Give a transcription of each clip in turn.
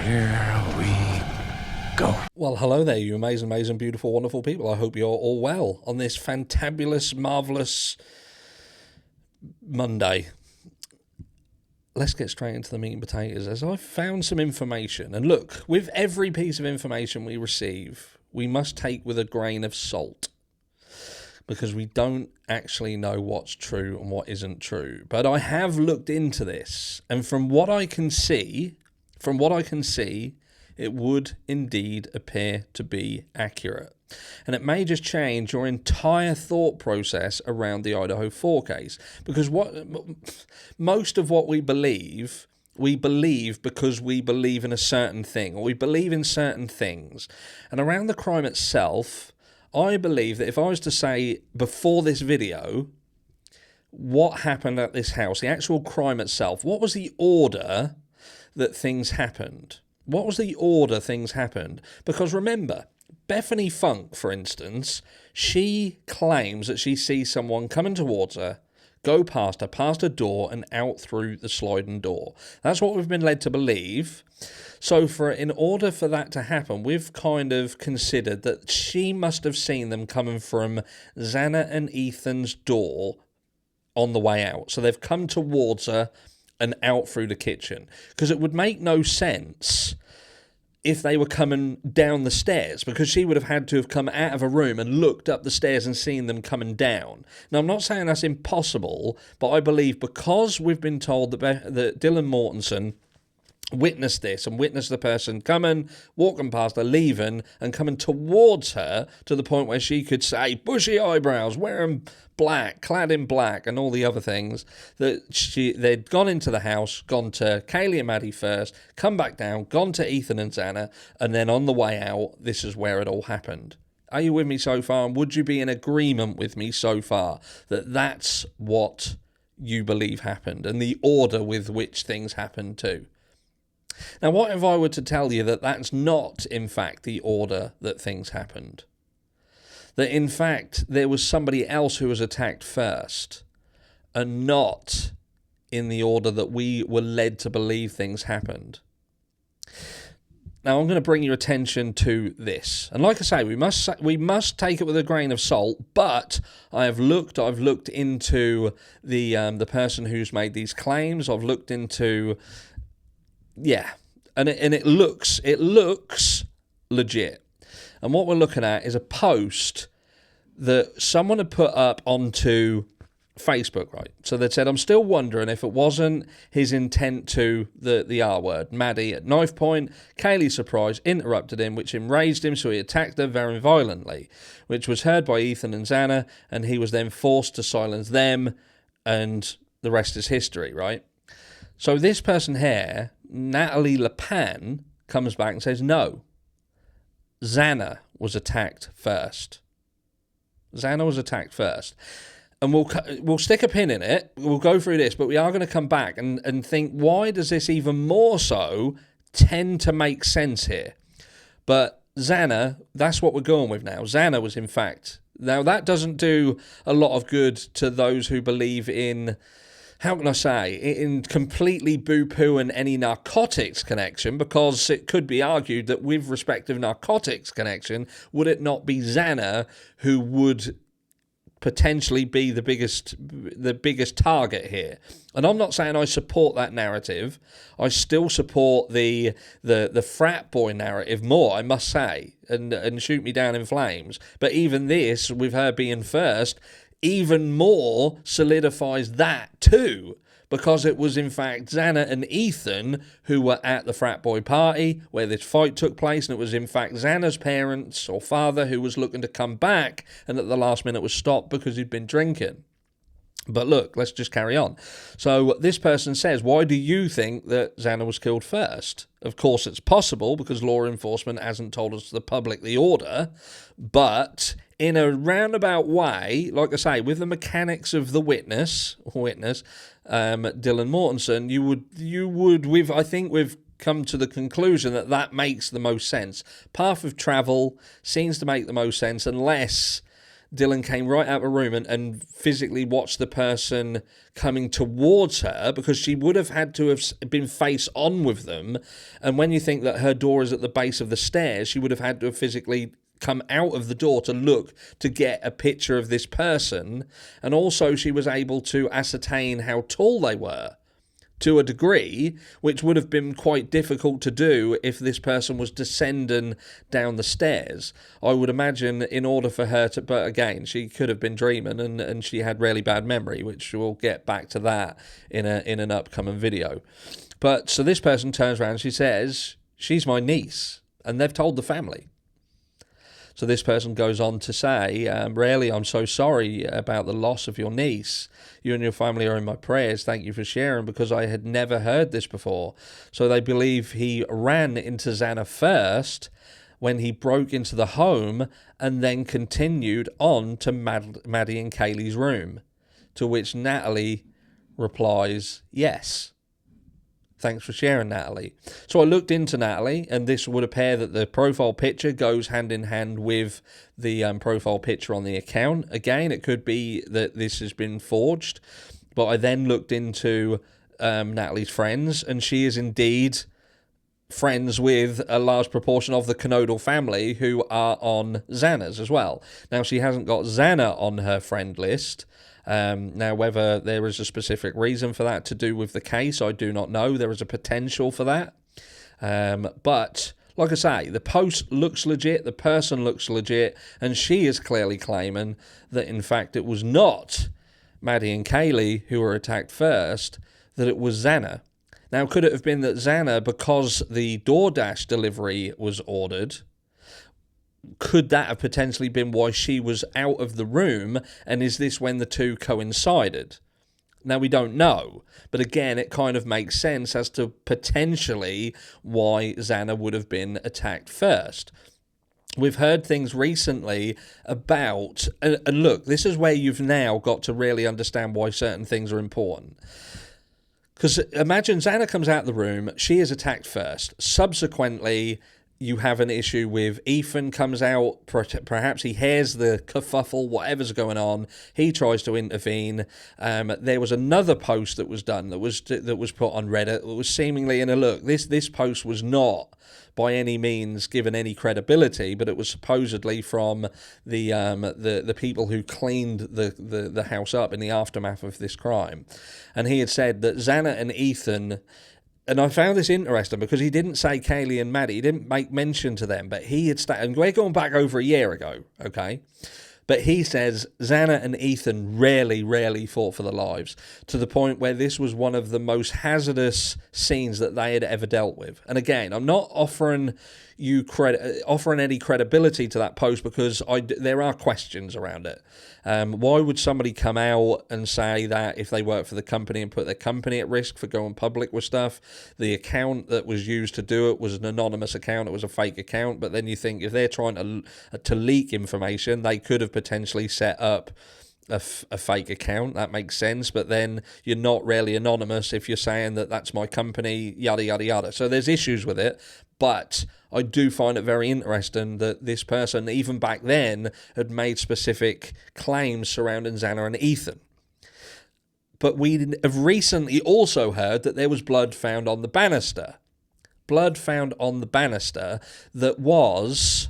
Here we go. Well, hello there, you amazing, beautiful, wonderful people. I hope you're all well on this fantabulous, marvellous Monday. Let's get straight into the meat and potatoes, as I've found some information. And look, with every piece of information we receive, we must take with a grain of salt, because we don't actually know what's true and what isn't true. But I have looked into this, and from what I can see, it would indeed appear to be accurate. And it may just change your entire thought process around the Idaho 4 case. Because most of what we believe because we believe in a certain thing, or we believe in certain things. And around the crime itself, I believe that if I was to say before this video what happened at this house, the actual crime itself, what was the order that things happened? What was the order things happened? Because remember, Bethany Funk, for instance, she claims that she sees someone coming towards her, go past her, past a door, and out through the sliding door. That's what we've been led to believe. So in order for that to happen, we've kind of considered that she must have seen them coming from Xana and Ethan's door on the way out. So they've come towards her and out through the kitchen. Because it would make no sense if they were coming down the stairs, because she would have had to have come out of a room and looked up the stairs and seen them coming down. Now, I'm not saying that's impossible, but I believe because we've been told that Dylan Mortensen witnessed this and witnessed the person coming, walking past her, leaving, and coming towards her to the point where she could say, bushy eyebrows, wearing black, clad in black, and all the other things, that they'd gone into the house, gone to Kaylee and Maddie first, come back down, gone to Ethan and Xana, and then on the way out, this is where it all happened. Are you with me so far? And would you be in agreement with me so far that that's what you believe happened, and the order with which things happened too? Now, what if I were to tell you that that's not, in fact, the order that things happened? That, in fact, there was somebody else who was attacked first, and not in the order that we were led to believe things happened? Now, I'm going to bring your attention to this. And like I say, we must take it with a grain of salt, but I've looked into the person who's made these claims. I've looked into... Yeah, and it looks legit. And what we're looking at is a post that someone had put up onto Facebook, right? So they said, I'm still wondering if it wasn't his intent to the R word, Maddie at knife point. Kaylee's surprise interrupted him, which enraged him, so he attacked her very violently, which was heard by Ethan and Xana, and he was then forced to silence them, and the rest is history, right? So this person here, Natalie LePan, comes back and says, no, Xana was attacked first. Xana was attacked first. And we'll stick a pin in it. We'll go through this, but we are going to come back and think, why does this even more so tend to make sense here? But Xana, that's what we're going with now. Xana was in fact... Now, that doesn't do a lot of good to those who believe in... How can I say, in completely boo-pooing any narcotics connection, because it could be argued that with respect of narcotics connection, would it not be Xana who would potentially be the biggest target here? And I'm not saying I support that narrative. I still support the frat boy narrative more, I must say, and shoot me down in flames. But even this, with her being first, even more solidifies that too, because it was in fact Xana and Ethan who were at the frat boy party where this fight took place, and it was in fact Xana's parents or father who was looking to come back, and at the last minute was stopped because he'd been drinking. But look, let's just carry on. So this person says, why do you think that Xana was killed first? Of course, it's possible because law enforcement hasn't told us the public the order, but in a roundabout way, like I say, with the mechanics of the witness, Dylan Mortensen, I think we've come to the conclusion that makes the most sense. Path of travel seems to make the most sense, unless Dylan came right out of the room and physically watched the person coming towards her, because she would have had to have been face on with them. And when you think that her door is at the base of the stairs, she would have had to have physically come out of the door to look to get a picture of this person. And also she was able to ascertain how tall they were to a degree, which would have been quite difficult to do if this person was descending down the stairs. I would imagine in order for her to, but again, she could have been dreaming, and she had really bad memory, which we'll get back to that in an upcoming video. But so this person turns around and she says, she's my niece, and they've told the family. So this person goes on to say, really, I'm so sorry about the loss of your niece. You and your family are in my prayers. Thank you for sharing, because I had never heard this before. So they believe he ran into Xana first when he broke into the home, and then continued on to Maddie and Kaylee's room. To which Natalie replies, yes. Thanks for sharing, Natalie. So I looked into Natalie, and this would appear that the profile picture goes hand in hand with the profile picture on the account. Again, it could be that this has been forged, but I then looked into Natalie's friends, and she is indeed friends with a large proportion of the Kernodle family who are on Xana's as well. Now, she hasn't got Xana on her friend list. Now, whether there is a specific reason for that to do with the case, I do not know. There is a potential for that. But, like I say, the post looks legit, the person looks legit, and she is clearly claiming that, in fact, it was not Maddie and Kaylee who were attacked first, that it was Xana. Now, could it have been that Xana, because the DoorDash delivery was ordered, could that have potentially been why she was out of the room, and is this when the two coincided? Now, we don't know, but again, it kind of makes sense as to potentially why Xana would have been attacked first. We've heard things recently about, and look, this is where you've now got to really understand why certain things are important. Because imagine Xana comes out of the room, she is attacked first. Subsequently, you have an issue with Ethan comes out, perhaps he hears the kerfuffle, whatever's going on, he tries to intervene. There was another post that was done that was put on Reddit. It was seemingly, and look, this post was not by any means given any credibility, but it was supposedly from the people who cleaned the house up in the aftermath of this crime. And he had said that Xana and Ethan, and I found this interesting because he didn't say Kaylee and Maddie, he didn't make mention to them, but he had and we're going back over a year ago, okay? But he says Xana and Ethan rarely fought for their lives, to the point where this was one of the most hazardous scenes that they had ever dealt with. And again, I'm not offering any credibility to that post, because there are questions around it. Why would somebody come out and say that if they work for the company and put their company at risk for going public with stuff? The account that was used to do it was an anonymous account, it was a fake account, but then you think if they're trying to leak information, they could have potentially set up a fake account. That makes sense, but then you're not really anonymous if you're saying that that's my company, yada yada yada. So there's issues with it, but I do find it very interesting that this person, even back then, had made specific claims surrounding Xana and Ethan. But we have recently also heard that there was blood found on the banister. Blood found on the banister that was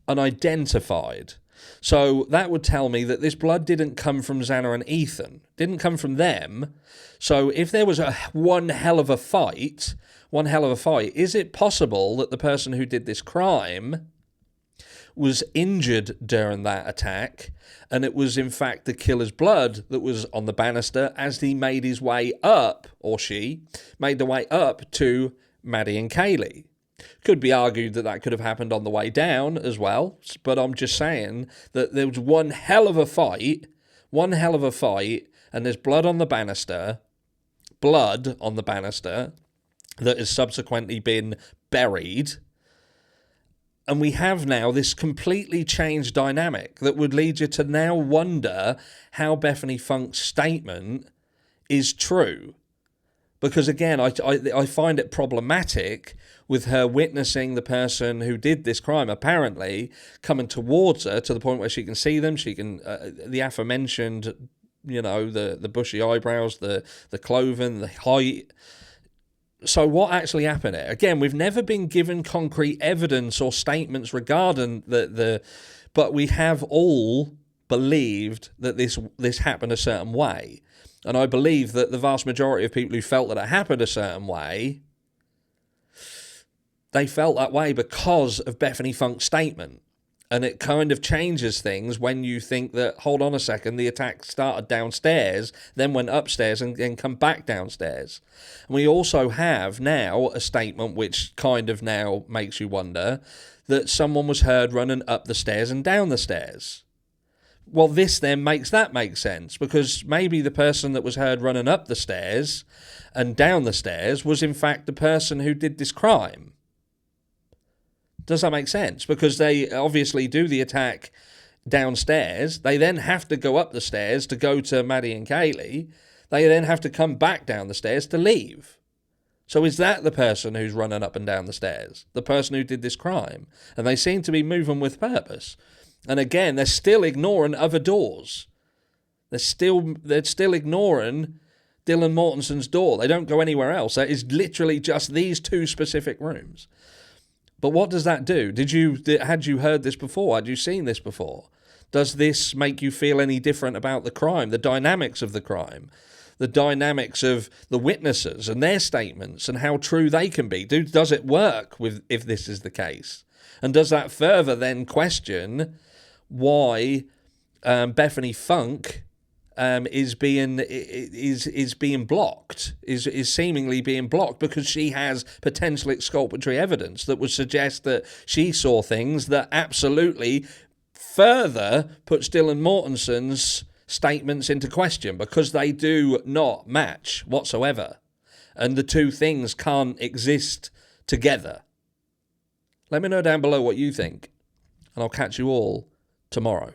unidentified. So that would tell me that this blood didn't come from Xana and Ethan, didn't come from them. So if there was one hell of a fight, is it possible that the person who did this crime was injured during that attack, and it was in fact the killer's blood that was on the banister as he made his way up, or she made the way up to Maddie and Kaylee? Could be argued that that could have happened on the way down as well, but I'm just saying that there was one hell of a fight, and there's blood on the banister that has subsequently been buried. And we have now this completely changed dynamic that would lead you to now wonder how Bethany Funk's statement is true. Because again, I find it problematic with her witnessing the person who did this crime apparently coming towards her to the point where she can see them. She can the aforementioned, the bushy eyebrows, the cloven, the height. So what actually happened here? Again, we've never been given concrete evidence or statements regarding but we have all believed that this happened a certain way. And I believe that the vast majority of people who felt that it happened a certain way, they felt that way because of Bethany Funk's statement. And it kind of changes things when you think that, hold on a second, the attack started downstairs, then went upstairs and then come back downstairs. And we also have now a statement which kind of now makes you wonder that someone was heard running up the stairs and down the stairs. Well, this then makes that make sense, because maybe the person that was heard running up the stairs and down the stairs was in fact the person who did this crime. Does that make sense? Because they obviously do the attack downstairs. They then have to go up the stairs to go to Maddie and Kaylee. They then have to come back down the stairs to leave. So is that the person who's running up and down the stairs? The person who did this crime? And they seem to be moving with purpose. And again, they're still ignoring other doors. They're still ignoring Dylan Mortenson's door. They don't go anywhere else. That is literally just these two specific rooms. But what does that do? Had you heard this before? Had you seen this before? Does this make you feel any different about the crime, the dynamics of the crime, the dynamics of the witnesses and their statements and how true they can be? Does it work if this is the case? And does that further then question why Bethany Funk is being blocked, is seemingly being blocked, because she has potential exculpatory evidence that would suggest that she saw things that absolutely further puts Dylan Mortenson's statements into question, because they do not match whatsoever, and the two things can't exist together. Let me know down below what you think, and I'll catch you all tomorrow.